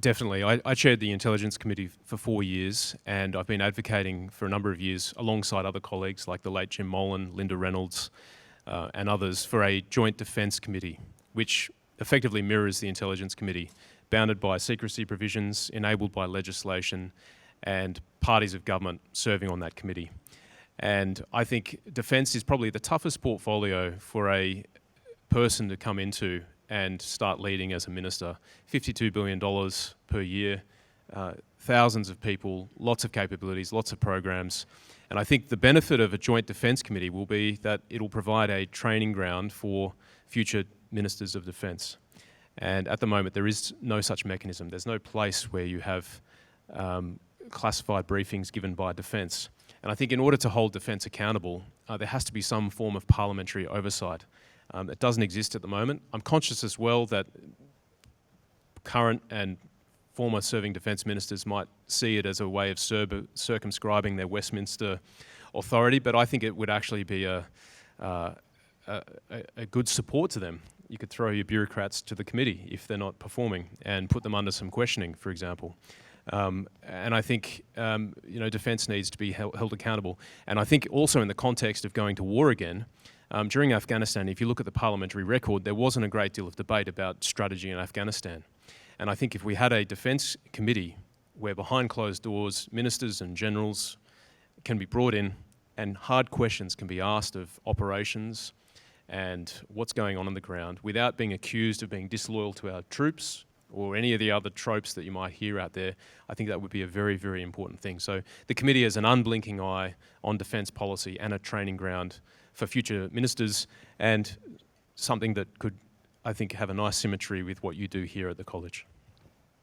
Definitely. I chaired the Intelligence Committee for 4 years, and I've been advocating for a number of years alongside other colleagues like the late Jim Molan, Linda Reynolds, and others for a Joint Defence Committee, which effectively mirrors the Intelligence Committee, bounded by secrecy provisions, enabled by legislation, and parties of government serving on that committee. And I think defence is probably the toughest portfolio for a person to come into and start leading as a minister. $52 billion per year, thousands of people, lots of capabilities, lots of programs. And I think the benefit of a Joint Defence Committee will be that it'll provide a training ground for future ministers of defence. And at the moment, there is no such mechanism. There's no place where you have classified briefings given by defence. And I think in order to hold defence accountable, there has to be some form of parliamentary oversight. It doesn't exist at the moment. I'm conscious as well that current and former serving defence ministers might see it as a way of circumscribing their Westminster authority, but I think it would actually be a good support to them. You could throw your bureaucrats to the committee if they're not performing and put them under some questioning, for example. And I think defence needs to be held accountable. And I think also in the context of going to war again, during Afghanistan, if you look at the parliamentary record, there wasn't a great deal of debate about strategy in Afghanistan. And I think if we had a defence committee where behind closed doors, ministers and generals can be brought in and hard questions can be asked of operations and what's going on the ground without being accused of being disloyal to our troops or any of the other tropes that you might hear out there, I think that would be a very, very important thing. So the committee has an unblinking eye on defence policy and a training ground for future ministers, and something that could, I think, have a nice symmetry with what you do here at the college.